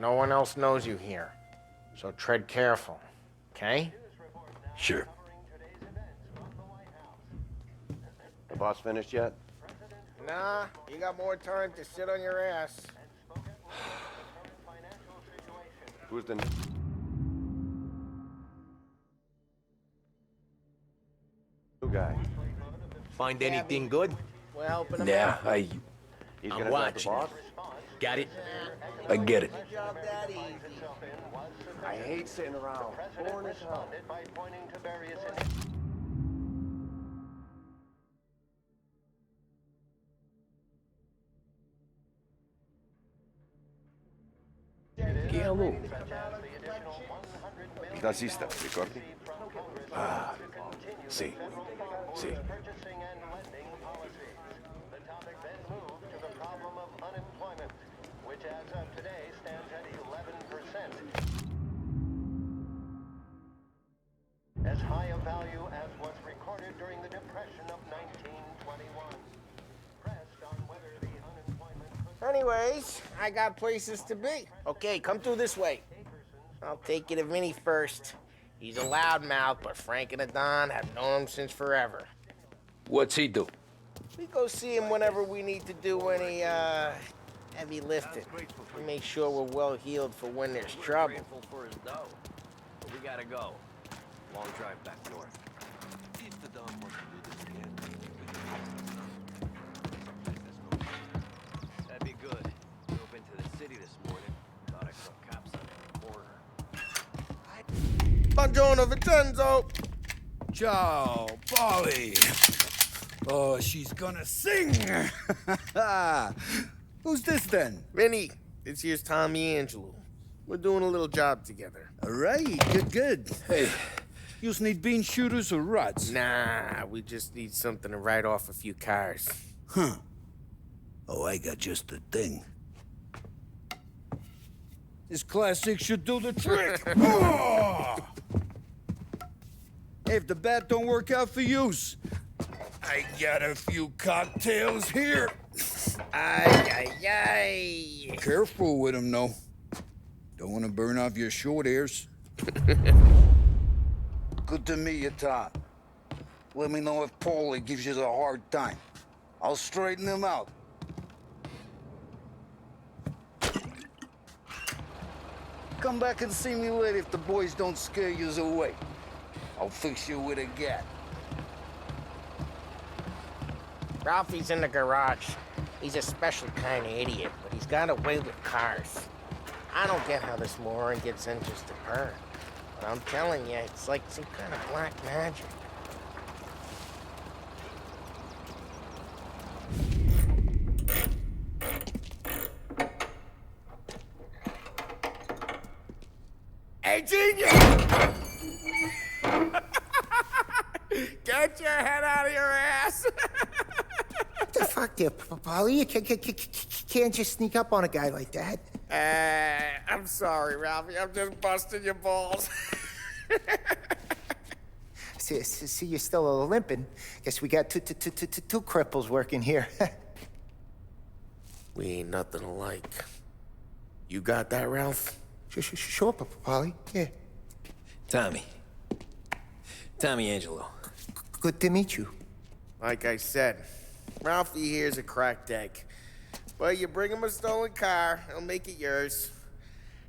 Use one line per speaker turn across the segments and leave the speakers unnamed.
No one else knows you here. So tread careful, okay?
Sure.
The boss finished yet?
Nah, you got more time to sit on your ass.
Who's the new guy?
Find anything good?
We're helping him
Yeah,
out.
He's
I'm
gonna grab the
watching.
boss?
Got it? I get it.
Job that easy.
I hate sitting around. Boring as hell.
Chiamo.
Tassista, ricordi?
Ah, sì. Sì.
As high a value as was recorded during the Depression of 1921. Pressed on whether the unemployment...
Anyways, I got places to be. Okay, come through this way. I'll take you to Vinny first. He's a loudmouth, but Frank and the Don have known him since forever.
What's he do?
We go see him whenever we need to do any, heavy lifting. We make sure we're well healed for when there's trouble.
Grateful for his dough. But we gotta go. Long drive back north. If the Don wants to do this again, that'd be good. Drove into the city this morning. Thought I saw cops on the corner.
Buongiorno, Vincenzo!
Ciao, Polly. Oh, she's gonna sing. Who's this then?
Vinny, this here's Tommy Angelo. We're doing a little job together.
All right, good. Hey, you need bean shooters or rods?
Nah, we just need something to write off a few cars.
Huh. Oh, I got just the thing. This classic should do the trick. Oh! Hey, if the bat don't work out for use, I got a few cocktails here.
Ay.
Careful with them, though. Don't want to burn off your short hairs. Good to meet you, Tom. Let me know if Paulie gives you a hard time. I'll straighten him out. Come back and see me later if the boys don't scare you away. I'll fix you with a gat.
Ralphie's in the garage. He's a special kind of idiot, but he's got a way with cars. I don't get how this moron gets interested in her. But I'm telling you, it's like some kind of black magic. Hey, genius! Get your head out of your ass!
What the fuck there, Polly? You can't just sneak up on a guy like that.
I'm sorry, Ralphie. I'm just busting your balls.
See, you're still limping. Guess we got two cripples working here.
We ain't nothing alike. You got that, Ralph?
Sure, Polly. Yeah.
Tommy Angelo.
Good to meet you.
Like I said, Ralphie here's a cracked egg. But you bring him a stolen car, he'll make it yours.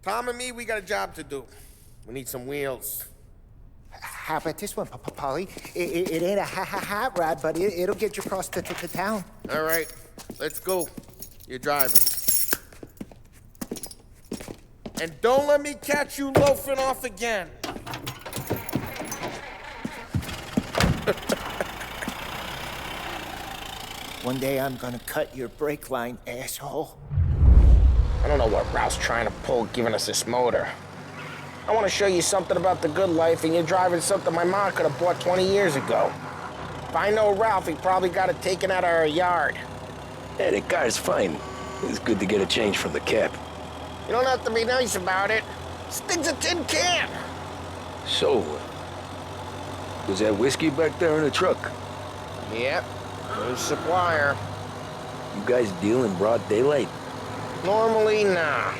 Tom and me, we got a job to do. We need some wheels.
How about this one, Polly? It ain't a hot rod, but it'll get you across to town.
All right, let's go. You're driving. And don't let me catch you loafing off again.
One day I'm gonna cut your brake line, asshole.
I don't know what Ralph's trying to pull giving us this motor. I want to show you something about the good life, and you're driving something my mom could have bought 20 years ago. If I know Ralph, he probably got it taken out of our yard.
Yeah, the car's fine. It's good to get a change from the cap.
You don't have to be nice about it. This thing's a tin can.
So, was that whiskey back there in the truck?
Yep, who's supplier?
You guys deal in broad daylight?
Normally, nah.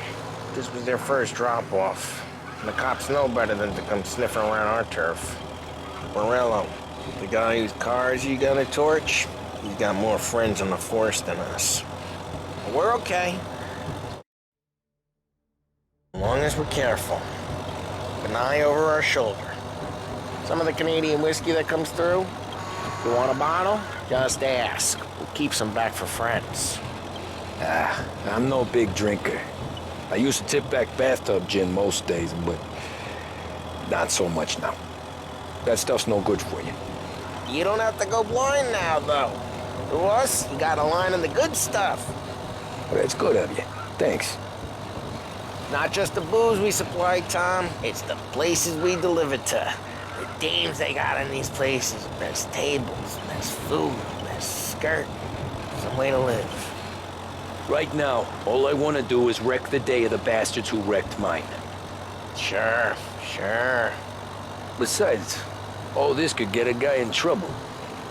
This was their first drop-off. The cops know better than to come sniffing around our turf. Morello, the guy whose cars you gotta torch, he's got more friends on the force than us. But we're okay. As long as we're careful. Keep an eye over our shoulder. Some of the Canadian whiskey that comes through, if you want a bottle, just ask. We'll keep some back for friends.
I'm no big drinker. I used to tip back bathtub gin most days, but not so much now. That stuff's no good for you.
You don't have to go blind now, though. To us, you got a line of the good stuff.
Well, that's good of you. Thanks.
Not just the booze we supply, Tom. It's the places we deliver to. The dames they got in these places. Best tables, best food, best skirt. Some way to live.
Right now, all I want to do is wreck the day of the bastards who wrecked mine.
Sure.
Besides, all this could get a guy in trouble.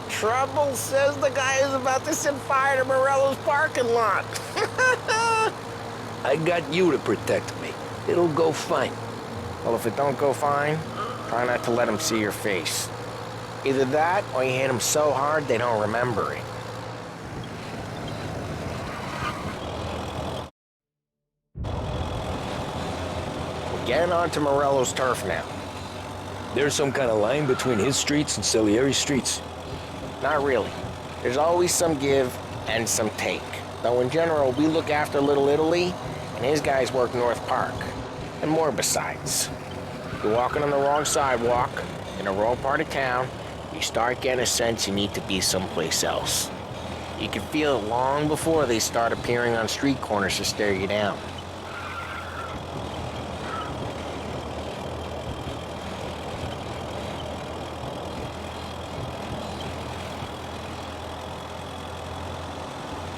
Trouble says the guy is about to set fire to Morello's parking lot.
I got you to protect me. It'll go fine.
Well, if it don't go fine, try not to let him see your face. Either that, or you hit him so hard they don't remember it. We're getting onto Morello's turf now.
There's some kind of line between his streets and Salieri's streets.
Not really. There's always some give and some take. Though in general, we look after Little Italy, and his guys work North Park. And more besides. You're walking on the wrong sidewalk, in a rural part of town, you start getting a sense you need to be someplace else. You can feel it long before they start appearing on street corners to stare you down.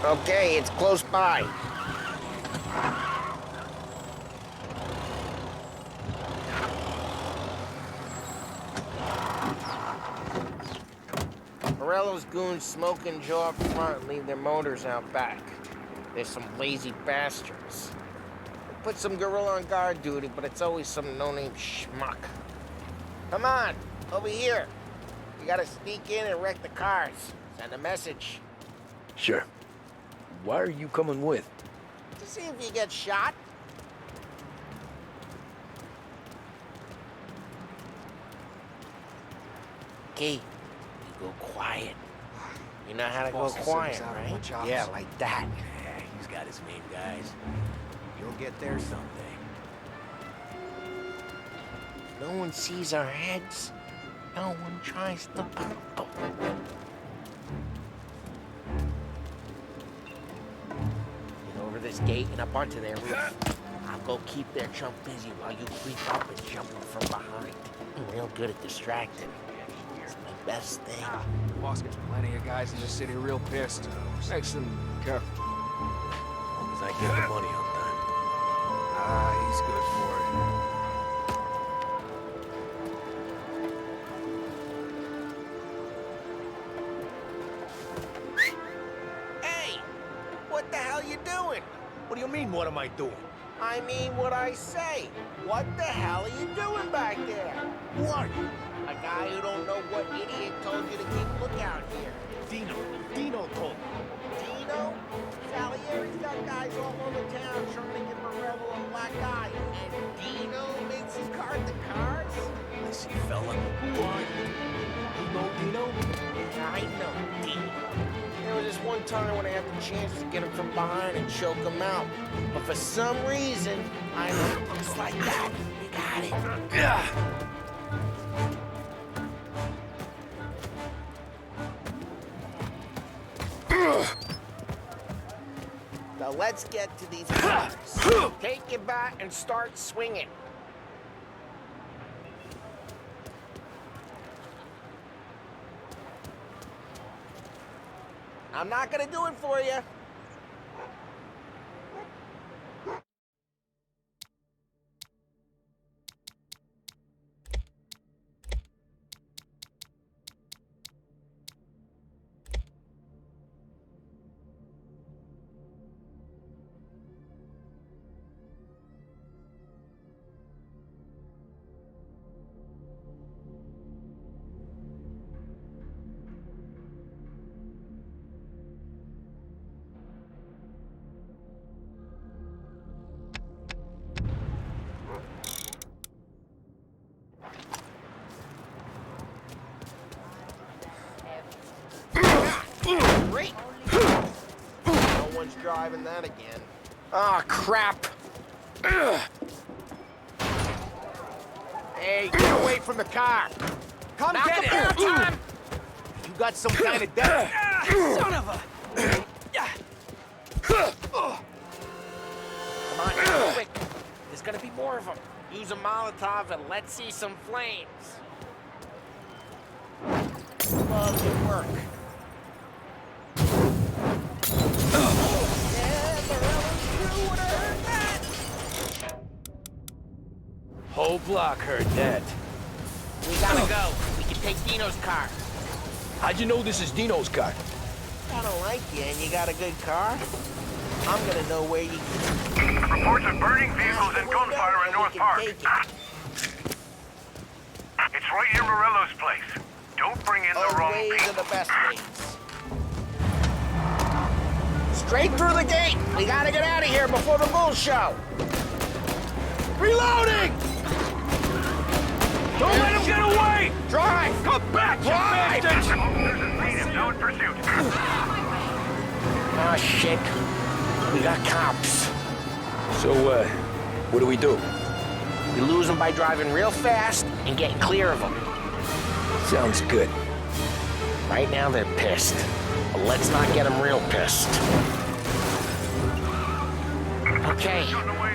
Okay, it's close by. Morello's goons smoke and jaw up front and leave their motors out back. There's some lazy bastards. They put some gorilla on guard duty, but it's always some no-name schmuck. Come on, over here. You gotta sneak in and wreck the cars. Send a message.
Sure. Why are you coming with?
To see if you get shot. Okay, you go quiet. You know how to go quiet, right? Yeah, like that.
Yeah, he's got his main guys. You'll get there someday.
No one sees our heads. No one tries to pop them. Get over this gate and up onto their roof. I'll go keep their chump busy while you creep up and jump them from behind. I'm real good at distracting. It's my best thing.
Boss gets plenty of guys in the city real pissed. Makes them careful.
As long as I get the money, I'm done.
He's good for it.
Hey! What the hell you doing?
What do you mean, what am I doing?
I mean what I say. What the hell are you doing back there?
Who are you?
A guy who don't know what idiot told you to keep lookout here.
Dino told me.
Dino? Salieri's got guys all over town trying to get Morello a black eye. And Dino makes his card the cars?
Listen, fella, who are you? You know Dino?
I know Dino. There was this one time when I had the chance to get him from behind and choke him out. But for some reason, I know just like that. You got it. Now let's get to these cars. Take your bat and start swinging. I'm not gonna do it for you. Great. No one's driving that again. Ah, crap. Ugh. Hey, get away from the car.
Come
Knock
get
him
it!
down, Tom. You got some kind of death.
Son of a...
Come on, quick. There's gonna be more of them. Use a Molotov and let's see some flames. Love your work.
Whole block heard that.
We gotta go. We can take Dino's car.
How'd you know this is Dino's car?
I don't like you and you got a good car. I'm gonna know where you
Reports of burning vehicles and gunfire in North Park.
take it.
It's right near Morello's place. Don't bring in the
Those
wrong
ways
people.
are the best ways. Straight through the gate. We gotta get out of here before the bull show. Reloading!
Don't let him get away!
Drive!
Come back,
Drive!
you bastards! Officers have seen him, now in pursuit.
Oh, shit. We got cops.
So, what do we do?
We lose them by driving real fast and getting clear of them.
Sounds good.
Right now, they're pissed. But let's not get them real pissed. Okay,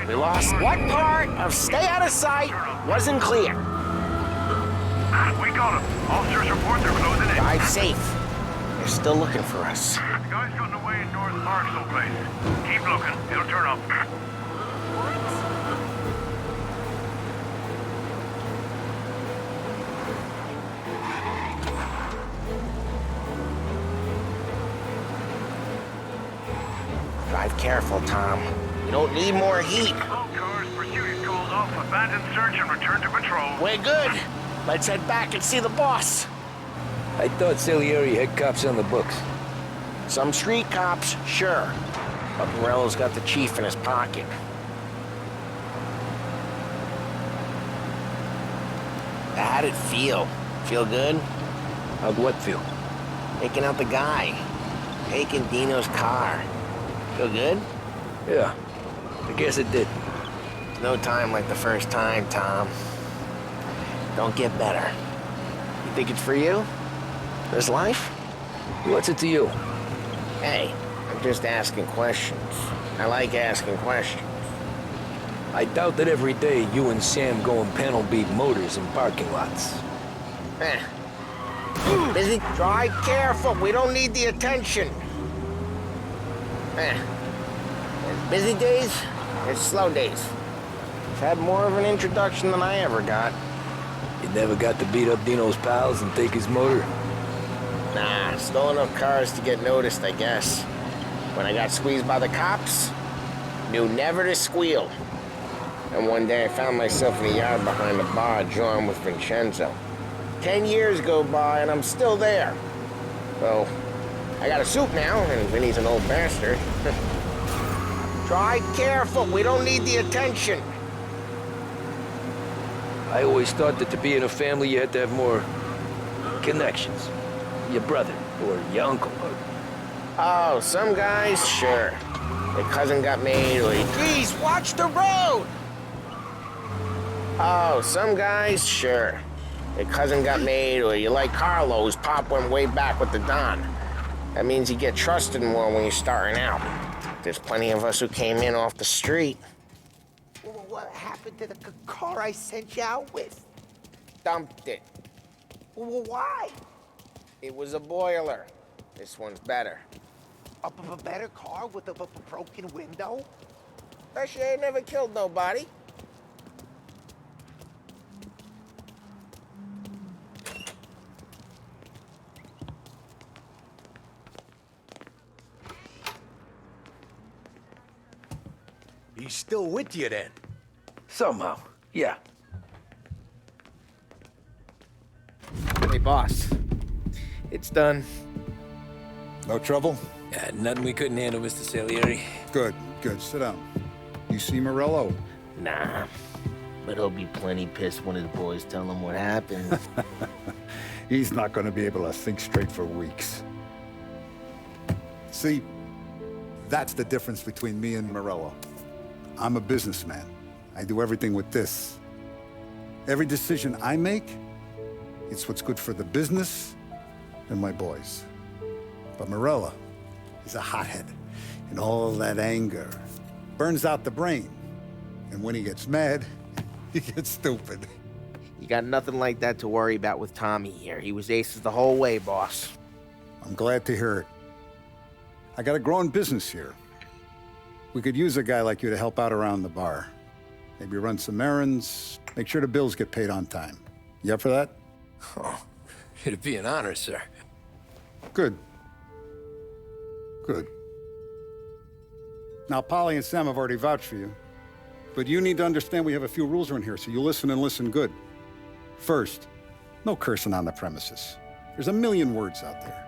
we lost. What part of stay out of sight wasn't clear?
We got him. Officers report they're closing in.
Drive safe. They're still looking for us.
The guy's gotten away in North Park someplace. Keep looking. He'll turn up.
Drive careful, Tom. You don't need more heat.
All cars, pursuit is called off, abandon search and return to patrol.
We're good. Let's head back and see the boss.
I thought Salieri had cops on the books.
Some street cops, sure. But Morello's got the chief in his pocket. How'd it feel? Feel good?
How'd what feel?
Taking out the guy. Taking Dino's car. Feel good?
Yeah, I guess it did.
No time like the first time, Tom. Don't get better. You think it's for you? This life?
What's it to you?
Hey, I'm just asking questions. I like asking questions.
I doubt that every day you and Sam go and panel beat motors in parking lots.
Eh. Busy? Drive careful. We don't need the attention. There's busy days, there's slow days. I've had more of an introduction than I ever got.
You never got to beat up Dino's pals and take his motor?
Nah, stole enough cars to get noticed, I guess. When I got squeezed by the cops, knew never to squeal. And one day I found myself in the yard behind the bar, drawing with Vincenzo. 10 years go by and I'm still there. So, I got a suit now, and Vinny's an old bastard. Drive careful, we don't need the attention.
I always thought that to be in a family you had to have more connections. Your brother, or your uncle, or...
Oh, some guys, sure. Their cousin got made, or geez, watch the road! Oh, some guys, sure. Their cousin got made, or you like Carlos, Pop went way back with the Don. That means you get trusted more when you're starting out. There's plenty of us who came in off the street.
What happened to the car I sent you out with?
Dumped it.
Why?
It was a boiler. This one's better.
A better car with a broken window?
That shit ain't never killed nobody.
He's still with you then?
Somehow, yeah.
Hey, boss. It's done.
No trouble?
Yeah, nothing we couldn't handle, Mr. Salieri.
Good, good. Sit down. You see Morello?
Nah. But he'll be plenty pissed when his boys tell him what happened.
He's not going to be able to think straight for weeks. See, that's the difference between me and Morello. I'm a businessman. I do everything with this. Every decision I make, it's what's good for the business and my boys. But Morello, he's a hothead, and all that anger burns out the brain. And when he gets mad, he gets stupid.
You got nothing like that to worry about with Tommy here. He was aces the whole way, boss.
I'm glad to hear it. I got a growing business here. We could use a guy like you to help out around the bar. Maybe run some errands, make sure the bills get paid on time. You up for that?
Oh, it'd be an honor, sir.
Good. Good. Now, Polly and Sam have already vouched for you. But you need to understand we have a few rules around here, so you listen and listen good. First, no cursing on the premises. There's a million words out there.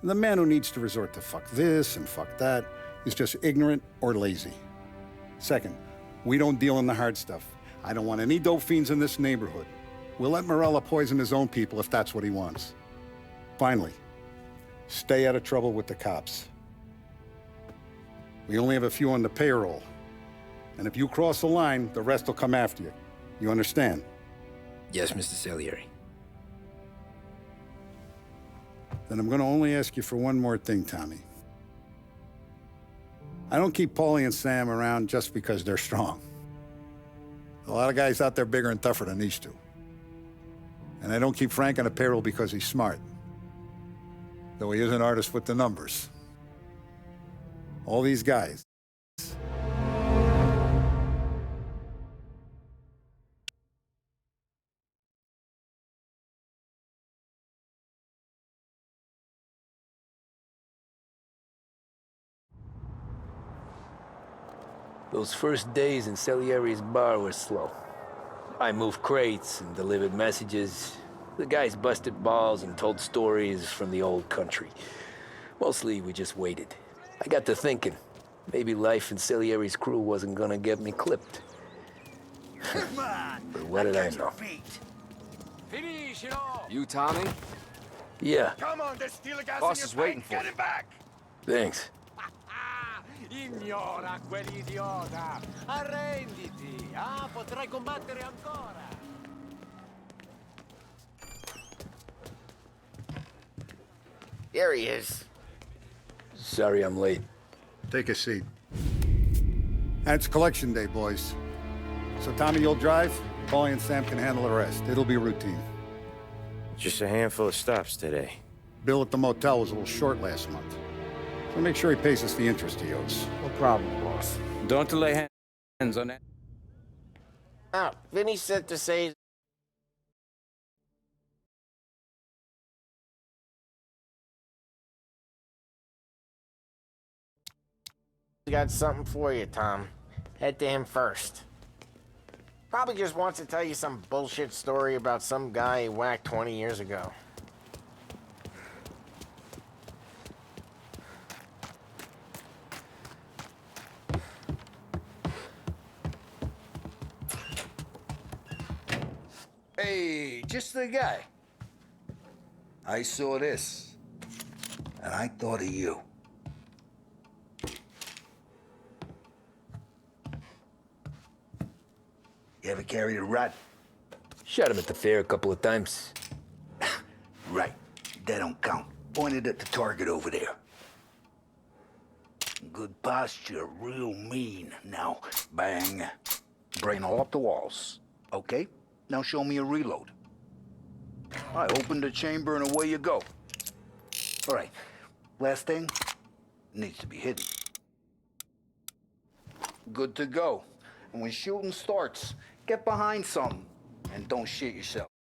And the man who needs to resort to fuck this and fuck that is just ignorant or lazy. Second, we don't deal in the hard stuff. I don't want any dope fiends in this neighborhood. We'll let Morello poison his own people if that's what he wants. Finally, stay out of trouble with the cops. We only have a few on the payroll. And if you cross the line, the rest will come after you. You understand?
Yes, Mr. Salieri.
Then I'm gonna only ask you for one more thing, Tommy. I don't keep Paulie and Sam around just because they're strong. A lot of guys out there bigger and tougher than these two. And I don't keep Frank on the payroll because he's smart. Though he is an artist with the numbers. All these guys.
Those first days in Salieri's bar were slow. I moved crates and delivered messages. The guys busted balls and told stories from the old country. Mostly, we just waited. I got to thinking, maybe life in Salieri's crew wasn't gonna get me clipped.
Come on!
But what did I know?
You, Tommy?
Yeah,
Come on, there's steel gas
Boss
in
is
your
waiting
tank.
for
Get
you.
him back!
thanks.
Ignora quell'idiota! Arrenditi! Ah, potrai combattere ancora!
There he is.
Sorry I'm late.
Take a seat. And it's collection day, boys. So Tommy, you'll drive. Paulie and Sam can handle the rest. It'll be routine.
Just a handful of stops today.
Bill at the motel was a little short last month. So make sure he pays us the interest he owes.
No problem, boss.
Don't lay hands on that.
Oh, Vinny said to say... Got something for you, Tom. Head to him first. Probably just wants to tell you some bullshit story about some guy he whacked 20 years ago.
Hey, just the guy. I saw this, and I thought of you. You ever carried a rat?
Shot him at the fair a couple of times.
Right. That don't count. Pointed at the target over there. Good posture, real mean. Now, bang. Brain all up the walls. Okay, now show me a reload. I open the chamber and away you go. All right, last thing, needs to be hidden. Good to go. And when shooting starts, get behind something and don't shit yourself.